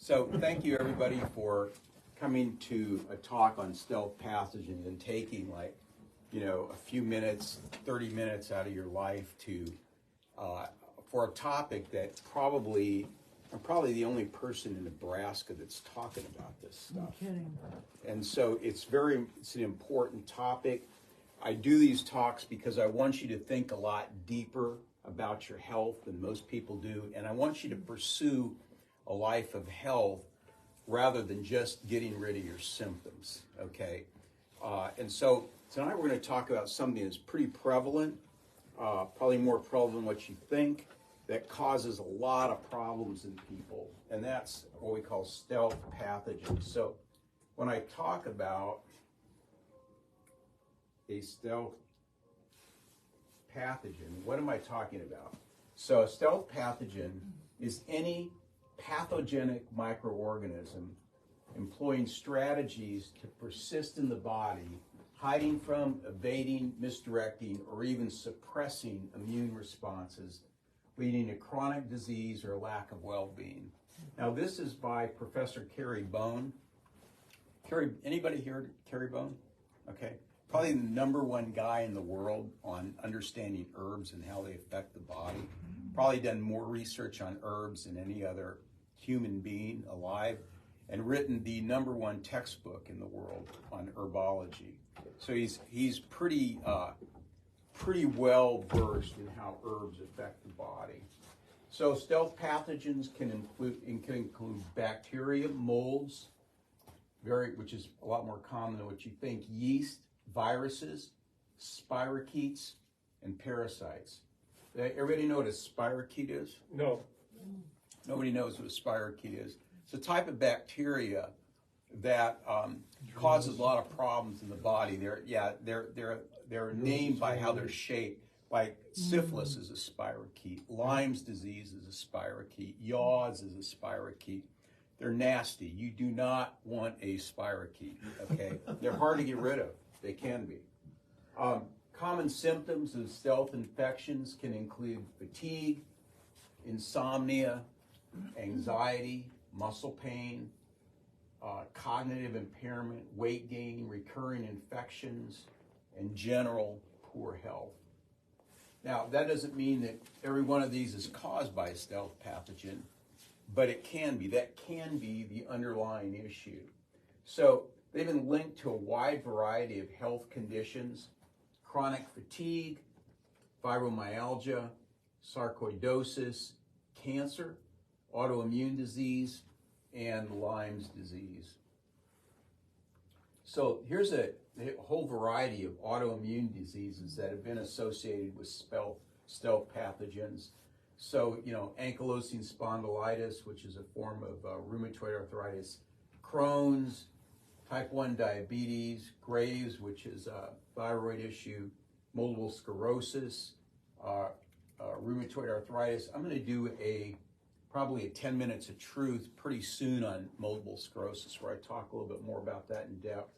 So thank you everybody for coming to a talk on stealth pathogens and taking a few minutes, 30 minutes out of your life to for a topic that I'm probably the only person in Nebraska that's talking about this stuff. No kidding. And so it's an important topic. I do these talks because I want you to think a lot deeper about your health than most people do, and I want you to pursue a life of health rather than just getting rid of your symptoms, okay? And so tonight we're going to talk about something that's pretty prevalent, probably more prevalent than what you think, that causes a lot of problems in people, and that's what we call stealth pathogens. So when I talk about a stealth pathogen, what am I talking about? So a stealth pathogen is any pathogenic microorganism employing strategies to persist in the body, hiding from, evading, misdirecting, or even suppressing immune responses, leading to chronic disease or lack of well-being. Now this is by Professor Carrie Bone. Anybody here Carrie Bone? Okay. Probably the #1 guy in the world on understanding herbs and how they affect the body. Probably done more research on herbs than any other human being alive, and written the #1 textbook in the world on herbology. So he's pretty well versed in how herbs affect the body. So stealth pathogens can include bacteria, molds, which is a lot more common than what you think, yeast, viruses, spirochetes, and parasites. Everybody know what a spirochete is? No. Nobody knows what a spirochete is. It's a type of bacteria that causes a lot of problems in the body. They're named by how they're shaped. Like syphilis is a spirochete, Lyme's disease is a spirochete, yaws is a spirochete. They're nasty. You do not want a spirochete, okay? They're hard to get rid of. They can be. Common symptoms of stealth infections can include fatigue, insomnia, anxiety, muscle pain, cognitive impairment, weight gain, recurring infections, and general poor health. Now, that doesn't mean that every one of these is caused by a stealth pathogen, but it can be. That can be the underlying issue. So they've been linked to a wide variety of health conditions: chronic fatigue, fibromyalgia, sarcoidosis, cancer, autoimmune disease, and Lyme's disease. So here's a whole variety of autoimmune diseases that have been associated with stealth pathogens. So, ankylosing spondylitis, which is a form of rheumatoid arthritis, Crohn's, type 1 diabetes, Graves', which is a thyroid issue, multiple sclerosis, rheumatoid arthritis. I'm going to do probably a 10 minutes of truth pretty soon on multiple sclerosis, where I talk a little bit more about that in depth.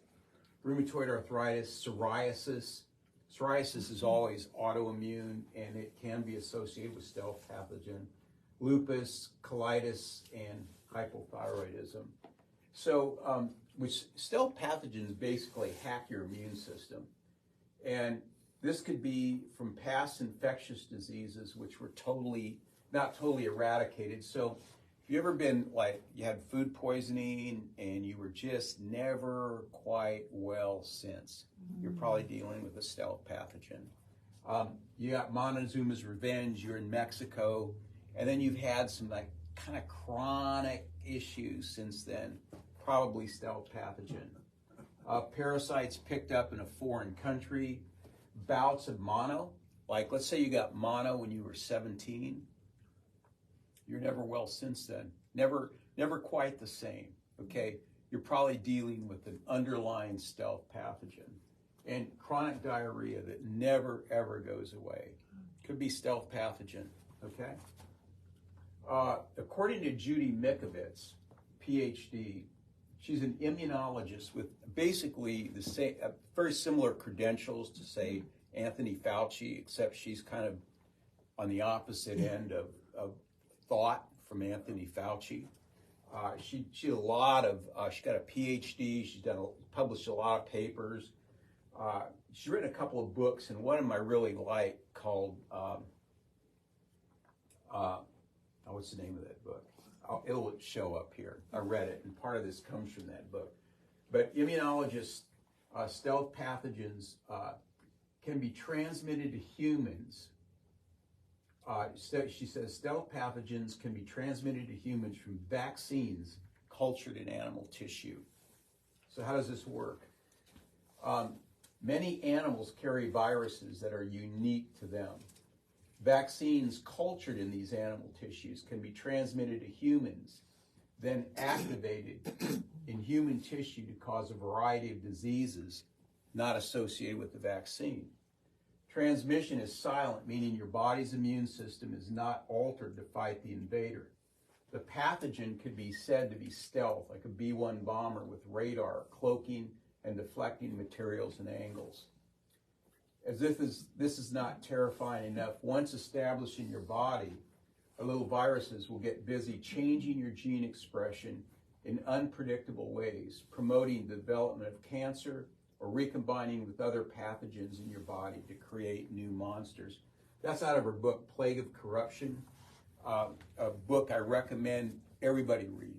Rheumatoid arthritis, psoriasis. Psoriasis is always autoimmune, and it can be associated with stealth pathogen. Lupus, colitis, and hypothyroidism. So, which stealth pathogens basically hack your immune system. And this could be from past infectious diseases, which were not totally eradicated. So if you ever been you had food poisoning and you were just never quite well since, you're probably dealing with a stealth pathogen. You got Montezuma's Revenge, you're in Mexico, and then you've had some kind of chronic issues since then, probably stealth pathogen. Parasites picked up in a foreign country, bouts of mono, let's say you got mono when you were 17, you're never well since then, never quite the same, okay? You're probably dealing with an underlying stealth pathogen. And chronic diarrhea that never ever goes away, could be stealth pathogen, okay? According to Judy Mikovits, PhD, she's an immunologist with basically the same, very similar credentials to, say, Anthony Fauci, except she's kind of on the opposite end of thought from Anthony Fauci. She a lot of, she got a PhD, she's published a lot of papers. She's written a couple of books, and one of them I really like called, what's the name of that book? It'll show up here. I read it, and part of this comes from that book. But immunologists, stealth pathogens can be transmitted to humans. She says stealth pathogens can be transmitted to humans from vaccines cultured in animal tissue. So how does this work? Many animals carry viruses that are unique to them. Vaccines cultured in these animal tissues can be transmitted to humans, then activated in human tissue to cause a variety of diseases not associated with the vaccine. Transmission is silent, meaning your body's immune system is not altered to fight the invader. The pathogen could be said to be stealth, like a B-1 bomber with radar, cloaking, and deflecting materials and angles. As if this is not terrifying enough, once established in your body, our little viruses will get busy changing your gene expression in unpredictable ways, promoting the development of cancer or recombining with other pathogens in your body to create new monsters. That's out of her book, Plague of Corruption, a book I recommend everybody read.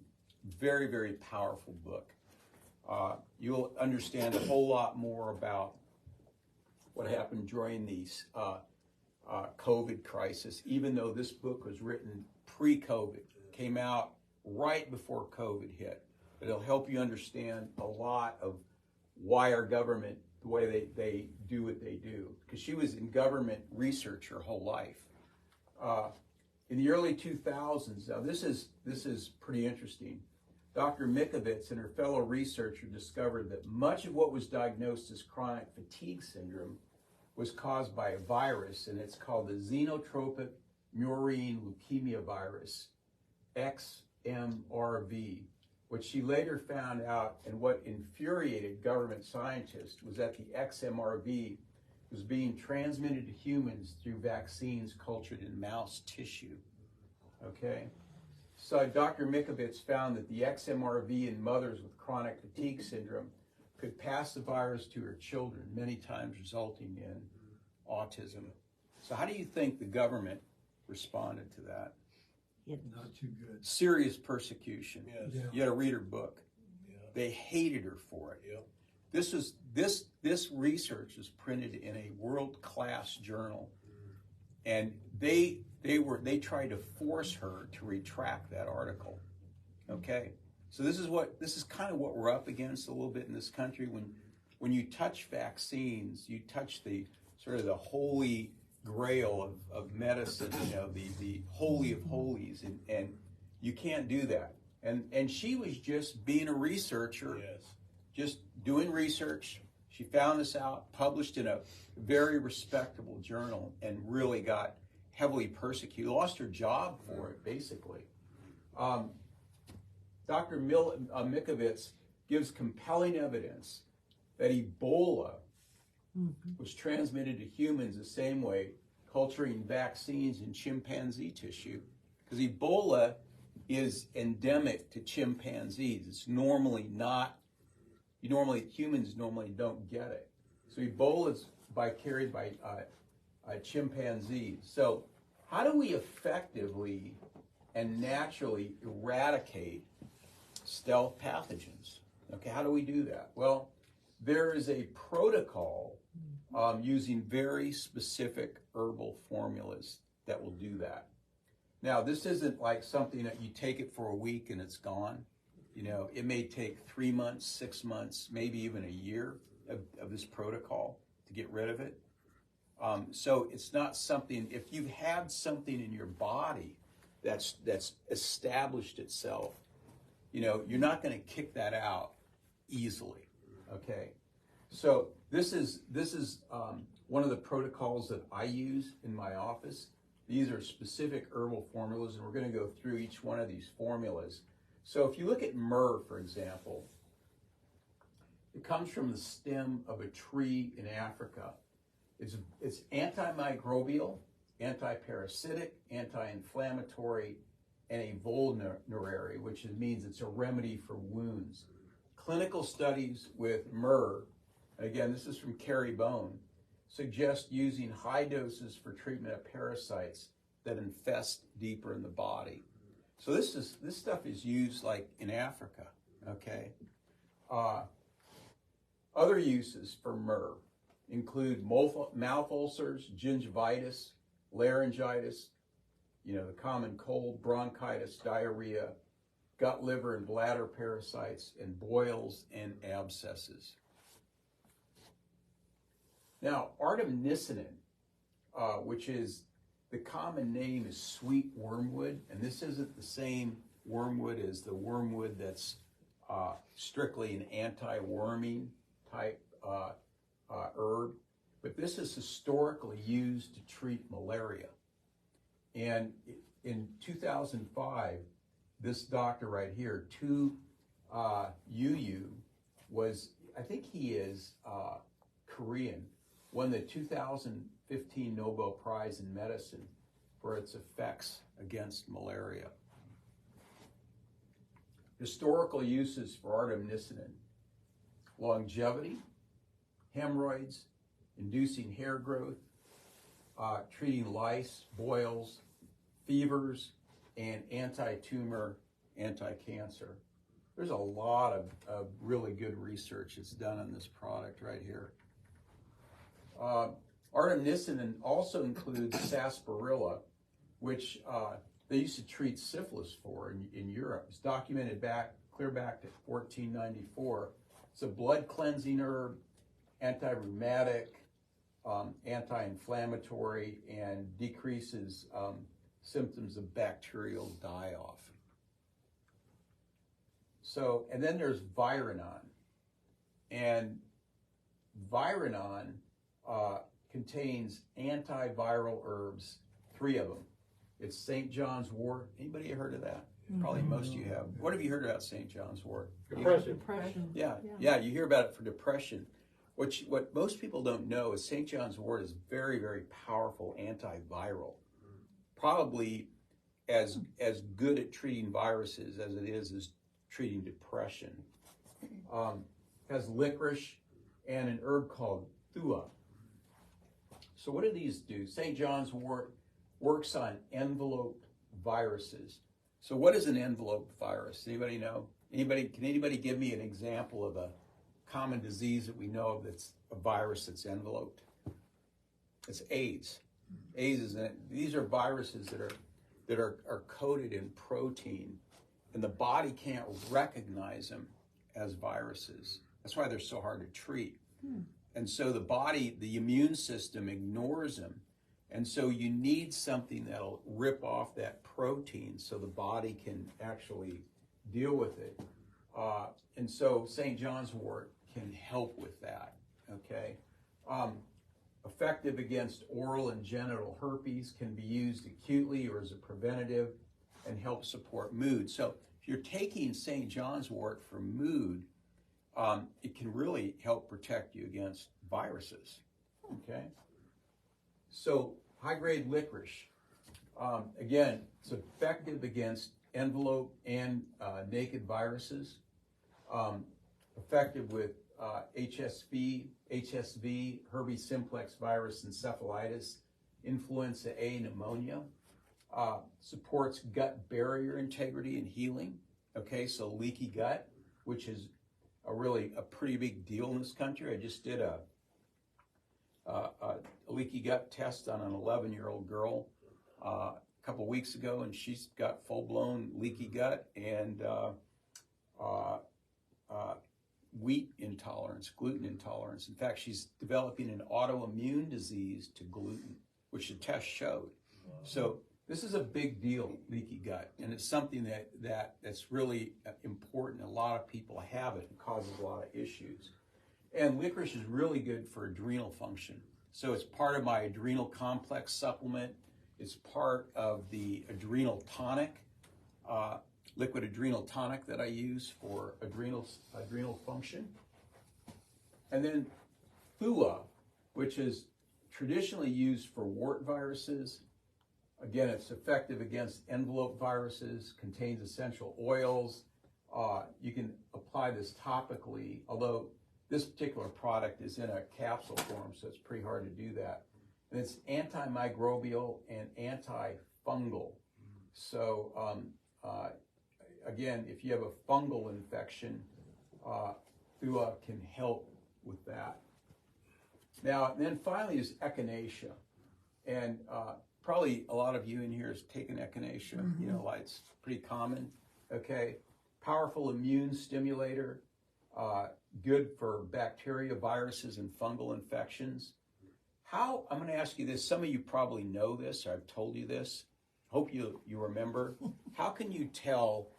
Very, very powerful book. You'll understand a whole lot more about what happened during the COVID crisis, even though this book was written pre-COVID, came out right before COVID hit. But it'll help you understand a lot of why our government, the way they do what they do. Because she was in government research her whole life. In the early 2000s, now this is pretty interesting. Dr. Mikovits and her fellow researcher discovered that much of what was diagnosed as chronic fatigue syndrome was caused by a virus, and it's called the xenotropic murine leukemia virus, XMRV, which she later found out, and what infuriated government scientists was that the XMRV was being transmitted to humans through vaccines cultured in mouse tissue, okay? So Dr. Mikovits found that the XMRV in mothers with chronic fatigue syndrome could pass the virus to her children, many times resulting in autism. So how do you think the government responded to that? Not too good. Serious persecution. Yes. Yeah. You had to read her book. Yeah. They hated her for it. Yeah. This research is printed in a world-class journal, and they tried to force her to retract that article. Okay, so this is kind of what we're up against a little bit in this country. When you touch vaccines, you touch the sort of the holy grail of medicine, you know, the holy of holies, and you can't do that. And she was just being a researcher, Yes. just doing research. She found this out, published in a very respectable journal, and really got heavily persecuted, lost her job for it, basically. Dr. Mikovits gives compelling evidence that Ebola was transmitted to humans the same way, culturing vaccines in chimpanzee tissue, because Ebola is endemic to chimpanzees. It's normally not, humans normally don't get it. So Ebola is carried by chimpanzees. So how do we effectively and naturally eradicate stealth pathogens? Okay, how do we do that? Well, there is a protocol using very specific herbal formulas that will do that. Now, this isn't like something that you take it for a week and it's gone. You know, it may take 3 months, 6 months, maybe even a year of this protocol to get rid of it. So it's not something, if you've had something in your body that's established itself, you know, you're not going to kick that out easily, okay? So this is one of the protocols that I use in my office. These are specific herbal formulas, and we're going to go through each one of these formulas. So if you look at myrrh, for example, it comes from the stem of a tree in Africa. It's antimicrobial, antiparasitic, anti-inflammatory, and a vulnerary, which means it's a remedy for wounds. Clinical studies with myrrh, again, this is from Carrie Bone, suggest using high doses for treatment of parasites that infest deeper in the body. So this stuff is used like in Africa, okay? Other uses for myrrh include mouth ulcers, gingivitis, laryngitis, the common cold, bronchitis, diarrhea, gut, liver, and bladder parasites, and boils and abscesses. Now, artemisinin, which is, the common name is sweet wormwood, and this isn't the same wormwood as the wormwood that's strictly an anti-worming type herb, but this is historically used to treat malaria. And in 2005, this doctor right here, Tu Yu, was, I think he is Korean, won the 2015 Nobel Prize in Medicine for its effects against malaria. Historical uses for artemisinin: longevity, hemorrhoids, inducing hair growth, treating lice, boils, fevers, and anti-tumor, anti-cancer. There's a lot of really good research that's done on this product right here. Artemisinin also includes sarsaparilla, which they used to treat syphilis for in Europe. It's documented clear back to 1494. It's a blood cleansing herb, anti-rheumatic, anti-inflammatory, and decreases symptoms of bacterial die-off. So, and then there's Viranon. And Viranon contains antiviral herbs, 3 of them. It's St. John's wort. Anybody heard of that? Probably most of you have. What have you heard about St. John's wort? Depression. Yeah, you hear about it for depression. What most people don't know is St. John's wort is very, very powerful antiviral. Probably as good at treating viruses as it is treating depression. Has licorice and an herb called thua. So what do these do? St. John's wort works on enveloped viruses. So what is an enveloped virus? Anybody know? Can anybody give me an example of a common disease that we know of that's a virus that's enveloped? It's AIDS. These are viruses that are coated in protein, and the body can't recognize them as viruses. That's why they're so hard to treat. And so the immune system ignores them. And so you need something that'll rip off that protein so the body can actually deal with it. And so St. John's wort can help with that, okay? Effective against oral and genital herpes, can be used acutely or as a preventative, and help support mood. So if you're taking St. John's wort for mood, it can really help protect you against viruses, okay? So high-grade licorice, again, it's effective against envelope and naked viruses, effective with HSV, herpes simplex virus, encephalitis, influenza A, pneumonia, supports gut barrier integrity and healing, okay? So leaky gut, which is a pretty big deal in this country. I just did a leaky gut test on an 11-year-old girl a couple weeks ago, and she's got full-blown leaky gut and wheat intolerance, gluten intolerance. In fact, she's developing an autoimmune disease to gluten, which the test showed. So this is a big deal, leaky gut, and it's something that's really important. A lot of people have it and causes a lot of issues. And licorice is really good for adrenal function. So it's part of my adrenal complex supplement. It's part of the adrenal tonic, liquid adrenal tonic that I use for adrenal function. And then thua, which is traditionally used for wart viruses. Again, it's effective against envelope viruses, contains essential oils. You can apply this topically, although this particular product is in a capsule form, so it's pretty hard to do that. And it's antimicrobial and antifungal. So again, if you have a fungal infection, Thua can help with that. Now, then finally is echinacea. And probably a lot of you in here has taken echinacea. You know, like it's pretty common. Okay, powerful immune stimulator, good for bacteria, viruses, and fungal infections. I'm going to ask you this. Some of you probably know this, or I've told you this. Hope you remember. How can you tell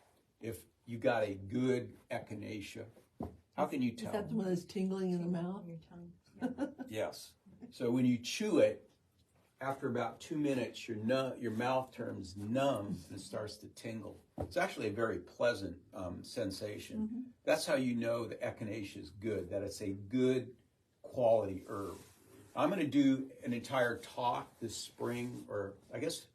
if you got a good echinacea? How can you tell? Is that the one that's tingling in the mouth? Your tongue. Yes. So when you chew it, after about 2 minutes, your mouth turns numb and it starts to tingle. It's actually a very pleasant sensation. That's how you know the echinacea is good, that it's a good quality herb. I'm going to do an entire talk this spring, or I guess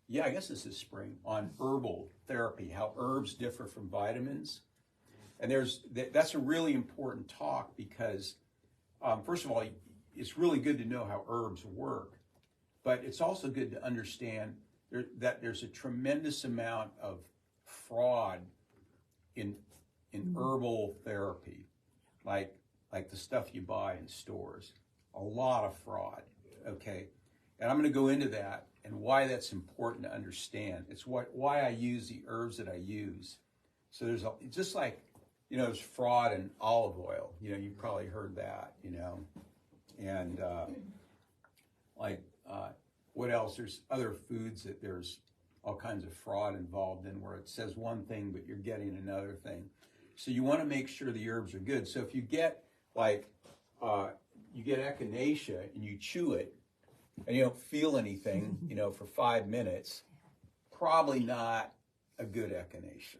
this is spring, on herbal therapy, how herbs differ from vitamins. And that's a really important talk because, first of all, it's really good to know how herbs work. But it's also good to understand that there's a tremendous amount of fraud in herbal therapy, like the stuff you buy in stores. A lot of fraud, okay? And I'm going to go into that and why that's important to understand. It's why I use the herbs that I use. So it's just like, you know, there's fraud in olive oil. You know, you've probably heard that, you know. And what else? There's other foods that there's all kinds of fraud involved in, where it says one thing, but you're getting another thing. So you want to make sure the herbs are good. So if you get you get echinacea and you chew it and you don't feel anything, you know, for 5 minutes, probably not a good echinacea.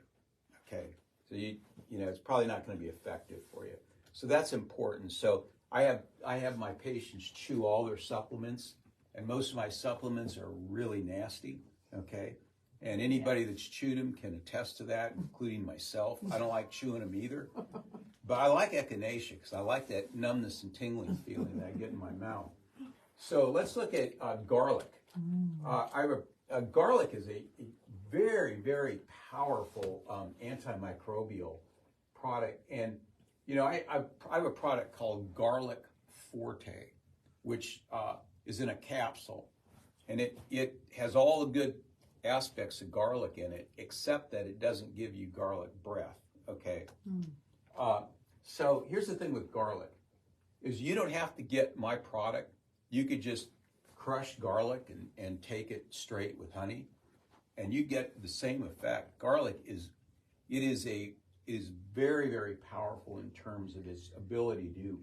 Okay. So you know, it's probably not going to be effective for you. So that's important. So I have my patients chew all their supplements, and most of my supplements are really nasty, okay? And anybody that's chewed them can attest to that, including myself. I don't like chewing them either. But I like echinacea because I like that numbness and tingling feeling that I get in my mouth. So let's look at garlic. Garlic is a very, very powerful antimicrobial product. And, you know, I have a product called Garlic Forte, which is in a capsule. And it has all the good aspects of garlic in it, except that it doesn't give you garlic breath, okay? So here's the thing with garlic, is you don't have to get my product. You could just crush garlic and take it straight with honey, and you get the same effect. Garlic is very, very powerful in terms of its ability to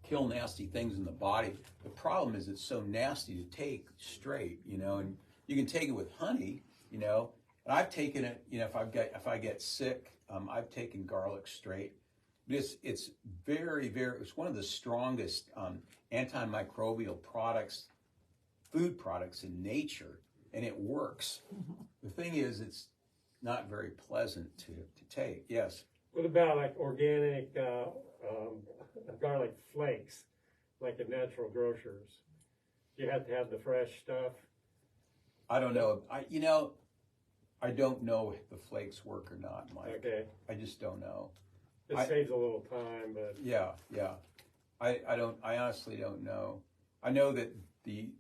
kill nasty things in the body. The problem is it's so nasty to take straight, you know, and you can take it with honey, you know. And I've taken it, you know, if I get sick, I've taken garlic straight. It's very, very, it's one of the strongest antimicrobial products, food products in nature, and it works. The thing is, it's not very pleasant to take. Yes. What about like organic garlic flakes, like at natural grocers? You have to have the fresh stuff. I don't know. I don't know if the flakes work or not, Mike. Okay. I just don't know. It saves a little time, but Yeah. I honestly don't know. I know that the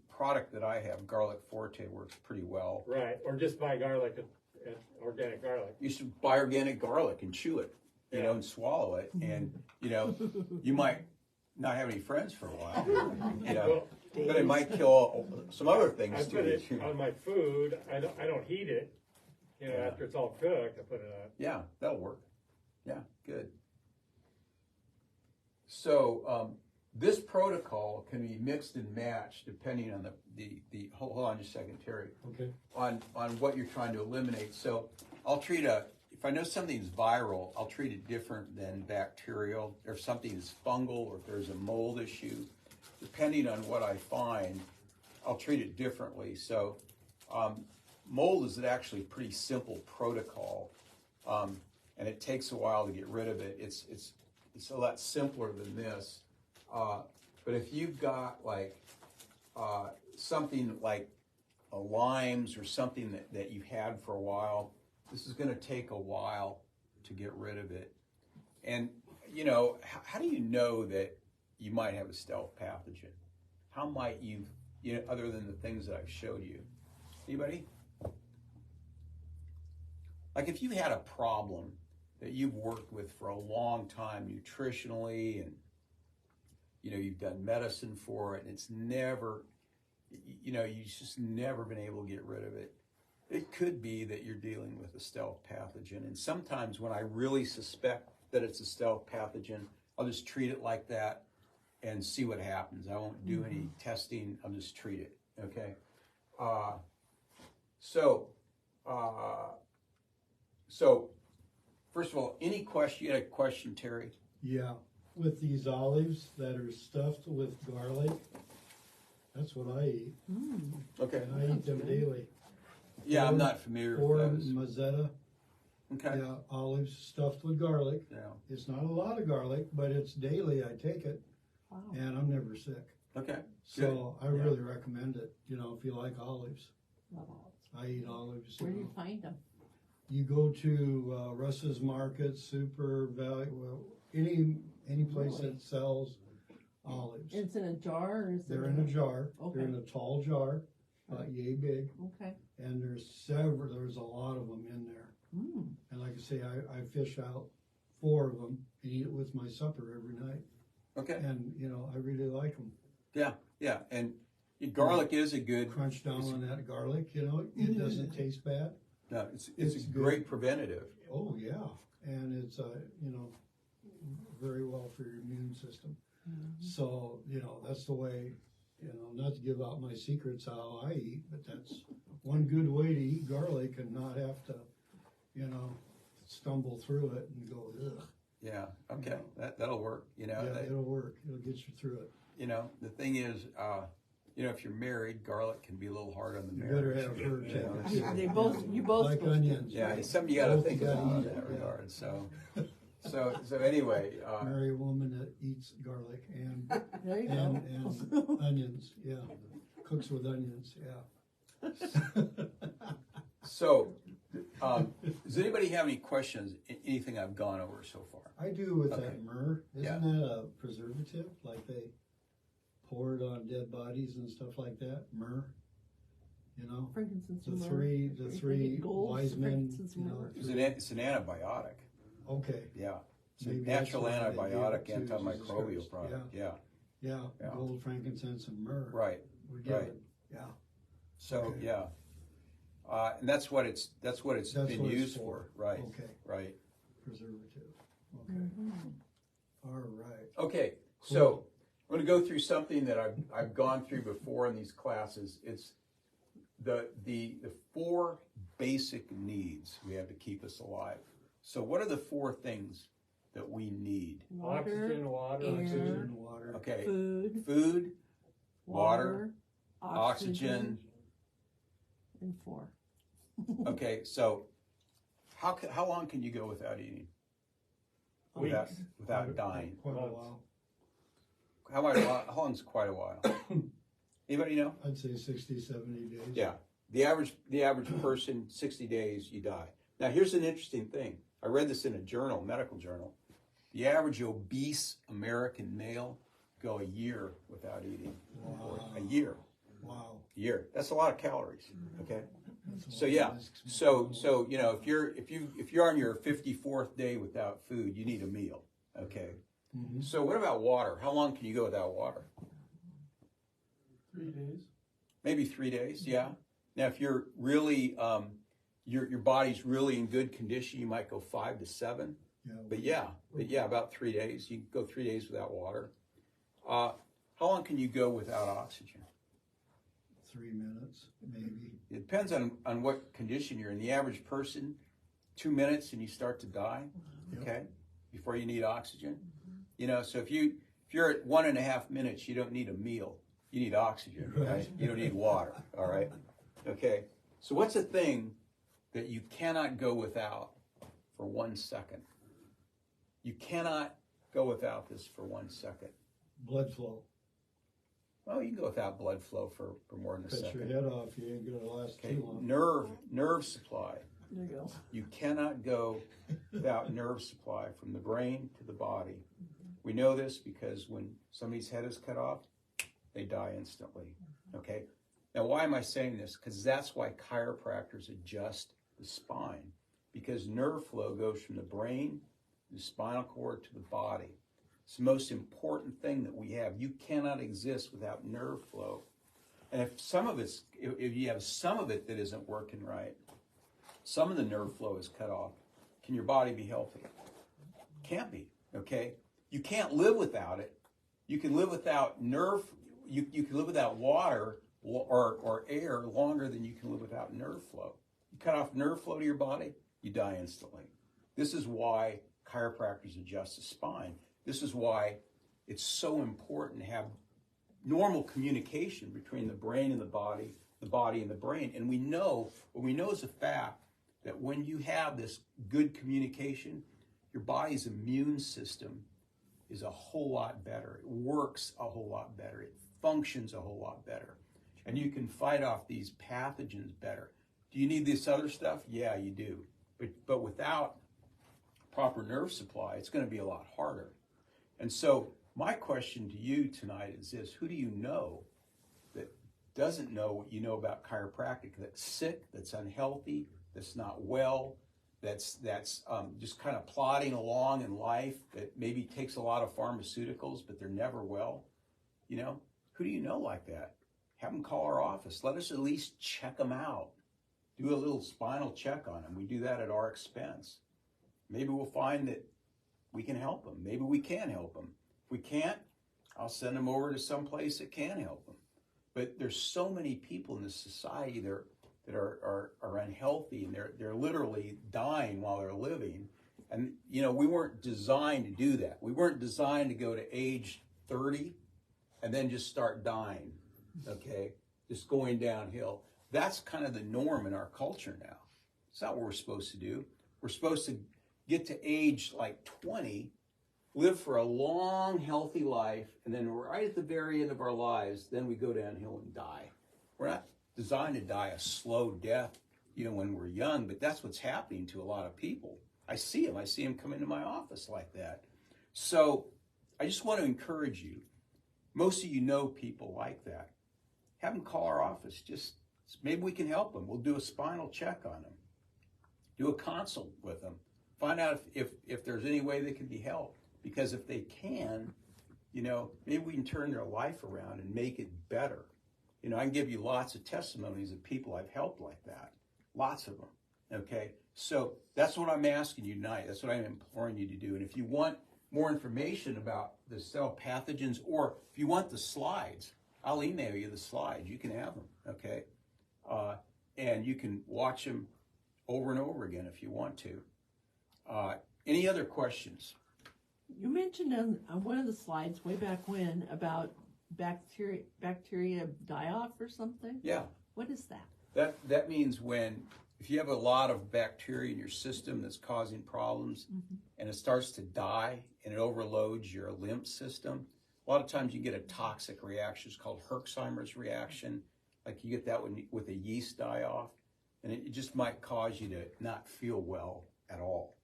product that I have, Garlic Forte, works pretty well. right, or just buy garlic at organic garlic. You should buy organic garlic and chew it, you Yeah. know, and swallow it. And, you know, you might not have any friends for a while, you know, but it might kill some other I things put it too. on my food. I don't heat it. You know, after it's all cooked, I put it on. Yeah, that'll work. Yeah, good. So this protocol can be mixed and matched depending on the hold on just a second, Terry. Okay. On what you're trying to eliminate. So I'll treat if I know something's viral, I'll treat it different than bacterial. If something is fungal or if there's a mold issue, depending on what I find, I'll treat it differently. So mold is actually pretty simple protocol, and it takes a while to get rid of it. It's a lot simpler than this. But if you've got like something like a limes or something that you've had for a while, this is going to take a while to get rid of it. And you know, how do you know that you might have a stealth pathogen? How might you know, other than the things that I've showed you? Anybody? Like if you had a problem that you've worked with for a long time nutritionally, and you know, you've done medicine for it, and it's never, you know, you've just never been able to get rid of it. It could be that you're dealing with a stealth pathogen. And sometimes when I really suspect that it's a stealth pathogen, I'll just treat it like that and see what happens. I won't do any testing. I'll just treat it. Okay. So first of all, any question? You had a question, Terry? Yeah, with these olives that are stuffed with garlic, that's what I eat. Okay. And I eat them daily. Yeah, I'm not familiar Or with those. mazzetta. Okay. Yeah, olives stuffed with garlic. Yeah. It's not a lot of garlic, but it's daily. I take it, Wow. and I'm never sick. Okay. So I Yeah. really recommend it. You know, if you like olives, Love olives. I eat olives. Where do you find them? You go to Russ's Market, Super Value, well, any place Really? that sells olives. It's in a jar, or is They're it? in a jar. Okay. They're in a tall jar, about yay big, Okay. and there's a lot of them in there. Mm. And like I say, I fish out 4 of them and eat it with my supper every night. Okay. And you know, I really like them. Yeah. Yeah. And garlic is a good. Crunch down on that garlic, you know, it doesn't taste bad. No, it's It's a good. great preventative. Oh yeah, and it's you know, very well for your immune system. So you know, that's the way. You know, not to give out my secrets how I eat, but that's one good way to eat garlic and not have to, you know, stumble through it and go ugh. Yeah. Okay. That'll work. You know. Yeah, it'll work. It'll get you through it. You know, the thing is, you know, if you're married, garlic can be a little hard on the You marriage. better have her You take know, it. Yeah, you both Like supposed to. onions. Yeah, it's something you got to Both think you gotta about eat in it, that yeah. regard. So anyway, Marry a woman that eats garlic and There you and go. onions. Yeah, cooks with onions. Yeah. so does anybody have any questions? Anything I've gone over so far? I do with Okay. that myrrh. Isn't Yeah. that a preservative? Like they pour it on dead bodies and stuff like that? Myrrh. You know, Frankincense the and myrrh. three You think three gold, wise men. frankincense You and know, myrrh. It's an antibiotic. okay. Yeah. It's a Maybe that's natural why they gave antibiotic, it to Jesus antimicrobial Christ. product. Yeah. Yeah. Yeah. Gold, frankincense, and myrrh. Right. We get Right. it. Yeah. So Okay. yeah. And that's what it's That's been what it's used for. for. Right. Okay. Right. Preservative. Okay. Mhm. All right. Okay, so I'm going to go through something that I've gone through before in these classes. It's the 4 basic needs we have to keep us alive. So what are the 4 things that we need? Oxygen, water, air, Oxygen, water. Okay, food, food, water, oxygen, and 4. Okay, so how long can you go without eating? Without dying? Quite a while. How long is quite a while? Anybody know? I'd say 60, 70 days. Yeah. The average person, 60 days, you die. Now, here's an interesting thing. I read this in a journal, medical journal. The average obese American male go a year without eating. Wow. A year. Wow. A year. That's a lot of calories. Okay. That's a So lot yeah. of risks. So you know, if you're on your 54th day without food, you need a meal. Okay. Mhm. So what about water? How long can you go without water? 3 days. Maybe 3 days. Yeah. Now, if you're really your body's really in good condition, you might go 5 to 7. Yeah. But yeah, about 3 days. You can go 3 days without water. How long can you go without oxygen? 3 minutes, maybe. It depends on what condition you're in. The average person, 2 minutes and you start to die. Yep. Okay, before you need oxygen. You know, so if you're at 1.5 minutes, you don't need a meal. You need oxygen, right? Right. You don't need water, all right? Okay, so what's a thing that you cannot go without for 1 second? You cannot go without this for 1 second. Blood flow. Well, you can go without blood flow for more than a Cut your second. head off, you ain't gonna last Okay, too long. nerve supply. There you go. You cannot go without nerve supply from the brain to the body. We know this because when somebody's head is cut off, they die instantly. Okay? Now, why am I saying this? Because that's why chiropractors adjust the spine, because nerve flow goes from the brain, the spinal cord to the body. It's the most important thing that we have. You cannot exist without nerve flow. And if you have some of it that isn't working right, some of the nerve flow is cut off, can your body be healthy? Can't be, okay? You can't live without it. You can live without nerve, you can live without water or air longer than you can live without nerve flow. You cut off nerve flow to your body, you die instantly. This is why chiropractors adjust the spine. This is why it's so important to have normal communication between the brain and the body and the brain. And what we know is a fact that when you have this good communication, your body's immune system is a whole lot better. It works a whole lot better. It functions a whole lot better. And you can fight off these pathogens better. Do you need this other stuff? Yeah, you do. But without proper nerve supply, it's going to be a lot harder. And so my question to you tonight is this: who do you know that doesn't know what you know about chiropractic, that's sick, that's unhealthy, that's not well, that's just kind of plodding along in life, that maybe takes a lot of pharmaceuticals, but they're never well? You know, who do you know like that? Have them call our office. Let us at least check them out. Do a little spinal check on them. We do that at our expense. Maybe we'll find that we can help them. Maybe we can help them. If we can't, I'll send them over to some place that can help them. But there's so many people in this society that are unhealthy, and they're literally dying while they're living. And you know, we weren't designed to do that. We weren't designed to go to age 30 and then just start dying, okay? Just going downhill. That's kind of the norm in our culture now. It's not what we're supposed to do. We're supposed to get to age like 20, live for a long, healthy life, and then right at the very end of our lives, then we go downhill and die. We're not designed to die a slow death, you know, when we're young, but that's what's happening to a lot of people. I see them come into my office like that. So I just want to encourage you. Most of you know people like that. Have them call our office. Just maybe we can help them. We'll do a spinal check on them. Do a consult with them. Find out if there's any way they can be helped. Because if they can, you know, maybe we can turn their life around and make it better. You know, I can give you lots of testimonies of people I've helped like that. Lots of them, okay? So that's what I'm asking you tonight. That's what I'm imploring you to do. And if you want more information about the cell pathogens, or if you want the slides, I'll email you the slides. You can have them, okay? And you can watch them over and over again if you want to. Any other questions? You mentioned on one of the slides way back when about bacteria die-off or something. Yeah. What is that? That means if you have a lot of bacteria in your system that's causing problems, and it starts to die and it overloads your lymph system, a lot of times you get a toxic reaction. It's called Herxheimer's reaction. Like you get that with a yeast die-off, and it just might cause you to not feel well at all.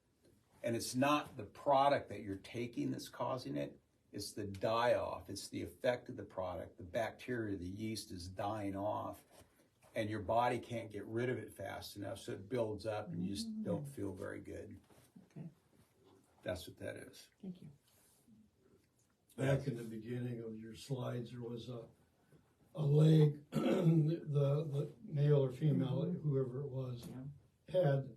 And it's not the product that you're taking that's causing it. It's the die-off. It's the effect of the product. The bacteria, the yeast is dying off, and your body can't get rid of it fast enough, so it builds up, and you just don't feel very good. Okay. That's what that is. Thank you. Back in the beginning of your slides, there was a leg, the male or female, whoever it was, had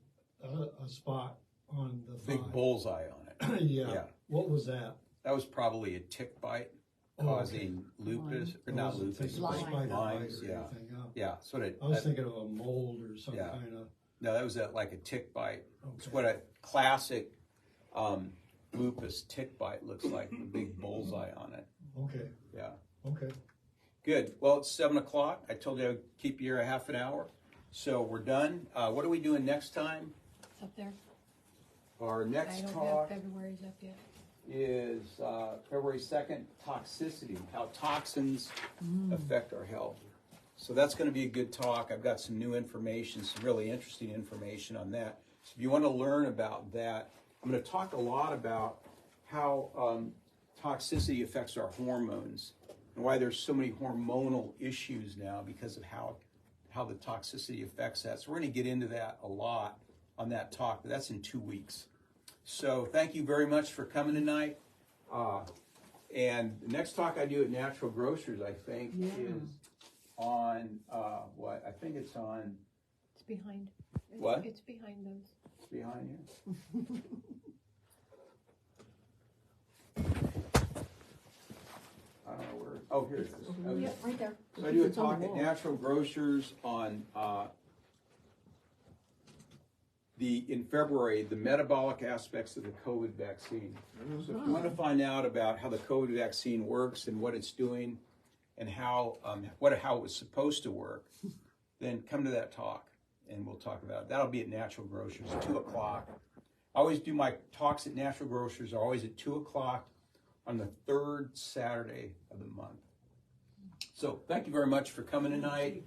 a spot on the thigh. Big bullseye on it. Yeah. What was that? That was probably a tick bite causing lupus, or not lupus, Lyme. but Spider bite Lyme's. or Yeah, anything, yeah. So I was thinking of a mold or some Yeah. kind of. No, that was like a tick bite. It's Okay. what a classic lupus tick bite looks like, with a big bullseye on it. Okay. Yeah. Okay. Good. Well, it's 7 o'clock. I told you I'd keep you here a half an hour. So we're done. What are we doing next time? It's up there. Our I next don't talk have February's up yet. is February 2nd, toxicity, how toxins affect our health. So that's going to be a good talk. I've got some new information, some really interesting information on that. So if you want to learn about that, I'm going to talk a lot about how toxicity affects our hormones and why there's so many hormonal issues now because of how the toxicity affects that. So we're going to get into that a lot on that talk, but that's in 2 weeks. So thank you very much for coming tonight. And the next talk I do at Natural Grocers, I think, is on what? I think it's on. It's behind. What? It's behind those. It's behind you. I don't know where. Oh, here it is. Okay. Yep, right there. So I do a It's on the talk at wall. Natural Grocers on in February, the metabolic aspects of the COVID vaccine. So if you want to find out about how the COVID vaccine works and what it's doing and how it was supposed to work, then come to that talk and we'll talk about it. That'll be at Natural Grocers, 2 o'clock. I always do my talks at Natural Grocers, are always at 2 o'clock on the 3rd Saturday of the month. So thank you very much for coming tonight.